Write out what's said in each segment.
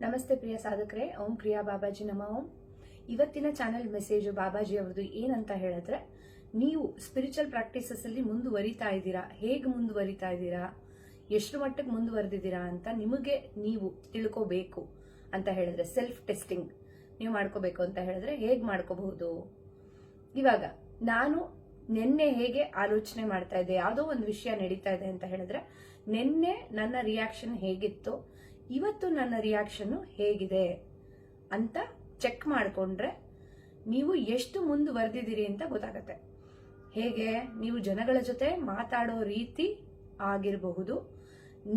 ನಮಸ್ತೆ ಪ್ರಿಯ ಸಾಧಕರೇ, ಓಂ ಪ್ರಿಯಾ ಬಾಬಾಜಿ ನಮ ಓಂ. ಇವತ್ತಿನ ಚಾನೆಲ್ ಮೆಸೇಜು ಬಾಬಾಜಿ ಅವರದು ಏನಂತ ಹೇಳಿದ್ರೆ, ನೀವು ಸ್ಪಿರಿಚುವಲ್ ಪ್ರಾಕ್ಟೀಸಸ್ ಅಲ್ಲಿ ಮುಂದುವರಿತಾ ಇದ್ದೀರಾ, ಹೇಗೆ ಮುಂದುವರಿತಾ ಇದ್ದೀರಾ, ಎಷ್ಟು ಮಟ್ಟಕ್ಕೆ ಮುಂದುವರೆದಿದ್ದೀರಾ ಅಂತ ನಿಮಗೆ ನೀವು ತಿಳ್ಕೋಬೇಕು ಅಂತ ಹೇಳಿದ್ರೆ, ಸೆಲ್ಫ್ ಟೆಸ್ಟಿಂಗ್ ನೀವು ಮಾಡ್ಕೋಬೇಕು ಅಂತ ಹೇಳಿದ್ರೆ ಹೇಗೆ ಮಾಡ್ಕೋಬಹುದು. ಇವಾಗ ನಾನು ನಿನ್ನೆ ಹೇಗೆ ಆಲೋಚನೆ ಮಾಡ್ತಾ ಇದ್ದೆ, ಯಾವುದೋ ಒಂದು ವಿಷಯ ನಡೀತಾ ಇದೆ ಅಂತ ಹೇಳಿದ್ರೆ, ನಿನ್ನೆ ನನ್ನ ರಿಯಾಕ್ಷನ್ ಹೇಗಿತ್ತು, ಇವತ್ತು ನನ್ನ ರಿಯಾಕ್ಷನ್ ಹೇಗಿದೆ ಅಂತ ಚೆಕ್ ಮಾಡಿಕೊಂಡ್ರೆ ನೀವು ಎಷ್ಟು ಮುಂದುವರೆದಿದ್ದೀರಿ ಅಂತ ಗೊತ್ತಾಗತ್ತೆ. ಹೇಗೆ ನೀವು ಜನಗಳ ಜೊತೆ ಮಾತಾಡೋ ರೀತಿ ಆಗಿರಬಹುದು,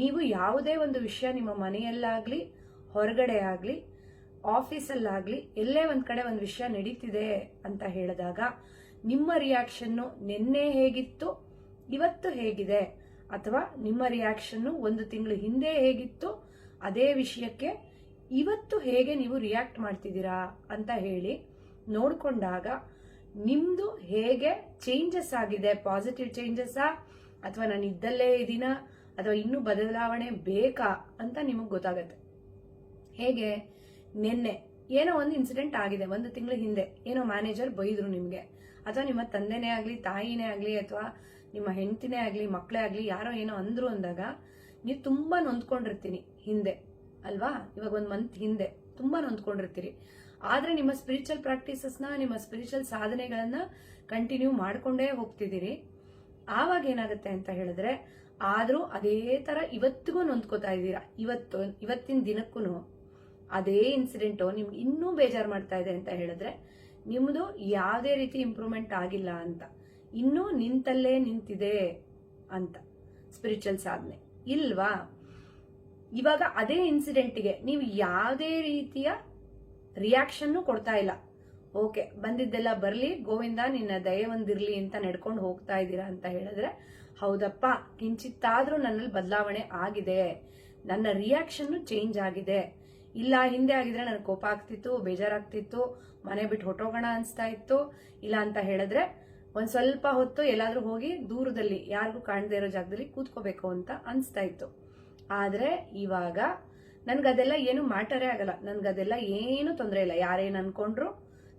ನೀವು ಯಾವುದೇ ಒಂದು ವಿಷಯ ನಿಮ್ಮ ಮನೆಯಲ್ಲಾಗ್ಲಿ, ಹೊರಗಡೆ ಆಗ್ಲಿ, ಆಫೀಸಲ್ಲಾಗ್ಲಿ, ಎಲ್ಲೇ ಒಂದ್ ಕಡೆ ಒಂದು ವಿಷಯ ನಡೀತಿದೆ ಅಂತ ಹೇಳಿದಾಗ ನಿಮ್ಮ ರಿಯಾಕ್ಷನ್ನು ನಿನ್ನೆ ಹೇಗಿತ್ತು, ಇವತ್ತು ಹೇಗಿದೆ, ಅಥವಾ ನಿಮ್ಮ ರಿಯಾಕ್ಷನ್ನು ಒಂದು ತಿಂಗಳು ಹಿಂದೆ ಹೇಗಿತ್ತು, ಅದೇ ವಿಷಯಕ್ಕೆ ಇವತ್ತು ಹೇಗೆ ನೀವು ರಿಯಾಕ್ಟ್ ಮಾಡ್ತಿದ್ದೀರಾ ಅಂತ ಹೇಳಿ ನೋಡ್ಕೊಂಡಾಗ ನಿಮ್ದು ಹೇಗೆ ಚೇಂಜಸ್ ಆಗಿದೆ, ಪಾಸಿಟಿವ್ ಚೇಂಜಸ್ಸಾ ಅಥವಾ ನಾನು ಇದ್ದಲ್ಲೇ ಇದೀನ ಅಥವಾ ಇನ್ನೂ ಬದಲಾವಣೆ ಬೇಕಾ ಅಂತ ನಿಮಗೆ ಗೊತ್ತಾಗತ್ತೆ. ಹೇಗೆ ನಿನ್ನೆ ಏನೋ ಒಂದು ಇನ್ಸಿಡೆಂಟ್ ಆಗಿದೆ, ಒಂದು ತಿಂಗಳ ಹಿಂದೆ ಏನೋ ಮ್ಯಾನೇಜರ್ ಬೈದ್ರು ನಿಮ್ಗೆ, ಅಥವಾ ನಿಮ್ಮ ತಂದೆನೇ ಆಗ್ಲಿ, ತಾಯಿನೇ ಆಗ್ಲಿ, ಅಥವಾ ನಿಮ್ಮ ಹೆಂಡತಿನೇ ಆಗ್ಲಿ, ಮಕ್ಕಳೇ ಆಗ್ಲಿ, ಯಾರೋ ಏನೋ ಅಂದ್ರು ಅಂದಾಗ ನೀವು ತುಂಬಾ ನೊಂದ್ಕೊಂಡಿರ್ತೀನಿ ಹಿಂದೆ ಅಲ್ವಾ. ಇವಾಗ ಒಂದು ಮಂತ್ ಹಿಂದೆ ತುಂಬಾ ನೊಂದ್ಕೊಂಡಿರ್ತೀರಿ. ಆದ್ರೆ ನಿಮ್ಮ ಸ್ಪಿರಿಚುವಲ್ ಪ್ರಾಕ್ಟೀಸಸ್ನ, ನಿಮ್ಮ ಸ್ಪಿರಿಚುವಲ್ ಸಾಧನೆಗಳನ್ನ ಕಂಟಿನ್ಯೂ ಮಾಡ್ಕೊಂಡೇ ಹೋಗ್ತಿದ್ದೀರಿ. ಆವಾಗ ಏನಾಗುತ್ತೆ ಅಂತ ಹೇಳಿದ್ರೆ, ಆದ್ರೂ ಅದೇ ತರ ಇವತ್ತಿಗೂ ನೊಂದ್ಕೋತಾ ಇದ್ದೀರಾ. ಇವತ್ತಿನ ದಿನಕ್ಕೂ ಅದೇ ಇನ್ಸಿಡೆಂಟು ನಿಮ್ಗೆ ಇನ್ನೂ ಬೇಜಾರು ಮಾಡ್ತಾ ಇದೆ ಅಂತ ಹೇಳಿದ್ರೆ, ನಿಮ್ದು ಯಾವುದೇ ರೀತಿ ಇಂಪ್ರೂವ್ಮೆಂಟ್ ಆಗಿಲ್ಲ ಅಂತ, ಇನ್ನೂ ನಿಂತಲ್ಲೇ ನಿಂತಿದೆ ಅಂತ ಸ್ಪಿರಿಚುವಲ್ ಸಾಧನೆ ಇಲ್ವಾ. ಇವಾಗ ಅದೇ ಇನ್ಸಿಡೆಂಟ್ಗೆ ನೀವು ಯಾವುದೇ ರೀತಿಯ ರಿಯಾಕ್ಷನ್ ಕೊಡ್ತಾ ಇಲ್ಲ. ಓಕೆ, ಬಂದಿದ್ದೆಲ್ಲ ಬರ್ಲಿ, ಗೋವಿಂದ ನಿನ್ನ ದಯೆ ಒಂದಿರ್ಲಿ ಅಂತ ನಡ್ಕೊಂಡು ಹೋಗ್ತಾ ಇದ್ದೀರಾ ಅಂತ ಹೇಳಿದ್ರೆ, ಹೌದಪ್ಪ, ಕಿಂಚಿತ್ತಾದ್ರೂ ನನ್ನಲ್ಲಿ ಬದಲಾವಣೆ ಆಗಿದೆ, ನನ್ನ ರಿಯಾಕ್ಷನ್ ಚೇಂಜ್ ಆಗಿದೆ. ಇಲ್ಲ ಹಿಂದೆ ಆಗಿದ್ರೆ ನನಗೆ ಕೋಪ ಆಗ್ತಿತ್ತು, ಬೇಜಾರಾಗ್ತಿತ್ತು, ಮನೆ ಬಿಟ್ಟು ಹೊಟ್ಟೋಗೋಣ ಅನ್ಸ್ತಾ ಇತ್ತು, ಇಲ್ಲ ಅಂತ ಹೇಳಿದ್ರೆ ಒಂದ್ ಸ್ವಲ್ಪ ಹೊತ್ತು ಎಲ್ಲಾದ್ರೂ ಹೋಗಿ ದೂರದಲ್ಲಿ ಯಾರಿಗೂ ಕಾಣದೇ ಇರೋ ಜಾಗದಲ್ಲಿ ಕೂತ್ಕೋಬೇಕು ಅಂತ ಅನ್ಸ್ತಾ ಇತ್ತು. ಆದ್ರೆ ಇವಾಗ ನನ್ಗದೆಲ್ಲ ಏನು ಮ್ಯಾಟರೇ ಆಗಲ್ಲ, ನನ್ಗದೆಲ್ಲ ಏನು ತೊಂದರೆ ಇಲ್ಲ. ಯಾರೇನ್ ಅನ್ಕೊಂಡ್ರು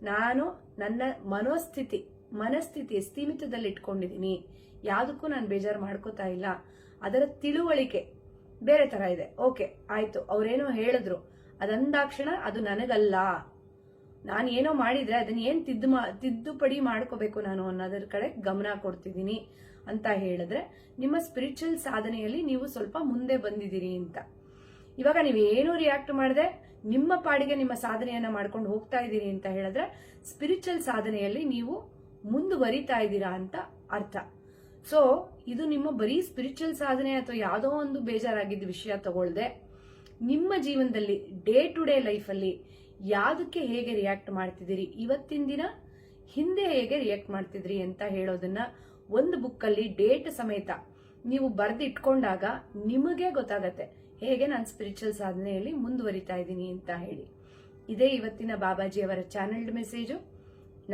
ನಾನು ನನ್ನ ಮನಸ್ಥಿತಿ ಸ್ಥೀಮಿತದಲ್ಲಿ ಇಟ್ಕೊಂಡಿದೀನಿ, ಯಾವ್ದಕ್ಕೂ ನಾನು ಬೇಜಾರು ಮಾಡ್ಕೋತಾ ಇಲ್ಲ. ಅದರ ತಿಳುವಳಿಕೆ ಬೇರೆ ತರ ಇದೆ. ಓಕೆ ಆಯ್ತು, ಅವ್ರೇನೋ ಹೇಳಿದ್ರು, ಅದಂದಾಕ್ಷಣ ಅದು ನನಗಲ್ಲ, ನಾನು ಏನೋ ಮಾಡಿದ್ರೆ ಅದನ್ನ ಏನ್ ತಿದ್ದುಪಡಿ ಮಾಡ್ಕೋಬೇಕು ನಾನು ಅನ್ನೋದ್ರ ಕಡೆ ಗಮನ ಕೊಡ್ತಿದ್ದೀನಿ ಅಂತ ಹೇಳಿದ್ರೆ, ನಿಮ್ಮ ಸ್ಪಿರಿಚುವಲ್ ಸಾಧನೆಯಲ್ಲಿ ನೀವು ಸ್ವಲ್ಪ ಮುಂದೆ ಬಂದಿದ್ದೀರಿ ಅಂತ. ಇವಾಗ ನೀವೇನು ರಿಯಾಕ್ಟ್ ಮಾಡದೆ ನಿಮ್ಮ ಪಾಡಿಗೆ ನಿಮ್ಮ ಸಾಧನೆಯನ್ನ ಮಾಡ್ಕೊಂಡು ಹೋಗ್ತಾ ಇದ್ದೀರಿ ಅಂತ ಹೇಳಿದ್ರೆ, ಸ್ಪಿರಿಚುವಲ್ ಸಾಧನೆಯಲ್ಲಿ ನೀವು ಮುಂದುವರಿತಾ ಇದ್ದೀರಾ ಅಂತ ಅರ್ಥ. ಸೊ ಇದು ನಿಮ್ಮ ಬರೀ ಸ್ಪಿರಿಚುವಲ್ ಸಾಧನೆ ಅಥವಾ ಯಾವುದೋ ಒಂದು ಬೇಜಾರಾಗಿದ್ದ ವಿಷಯ ತಗೊಳ್ದೆ, ನಿಮ್ಮ ಜೀವನದಲ್ಲಿ ಡೇ ಟು ಡೇ ಲೈಫಲ್ಲಿ ಯಾವುದಕ್ಕೆ ಹೇಗೆ ರಿಯಾಕ್ಟ್ ಮಾಡ್ತಿದ್ದೀರಿ, ಇವತ್ತಿನ ದಿನ ಹಿಂದೆ ಹೇಗೆ ರಿಯಾಕ್ಟ್ ಮಾಡ್ತಿದ್ರಿ ಅಂತ ಹೇಳೋದನ್ನ ಒಂದು ಬುಕ್ಕಲ್ಲಿ ಡೇಟ್ ಸಮೇತ ನೀವು ಬರೆದಿಟ್ಕೊಂಡಾಗ ನಿಮಗೆ ಗೊತ್ತಾಗತ್ತೆ ಹೇಗೆ ನಾನು ಸ್ಪಿರಿಚುವಲ್ ಸಾಧನೆಯಲ್ಲಿ ಮುಂದುವರಿತಾ ಇದ್ದೀನಿ ಅಂತ ಹೇಳಿ. ಇದೇ ಇವತ್ತಿನ ಬಾಬಾಜಿ ಅವರ ಚಾನೆಲ್ಡ್ ಮೆಸೇಜು.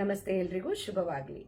ನಮಸ್ತೆ, ಎಲ್ರಿಗೂ ಶುಭವಾಗಲಿ.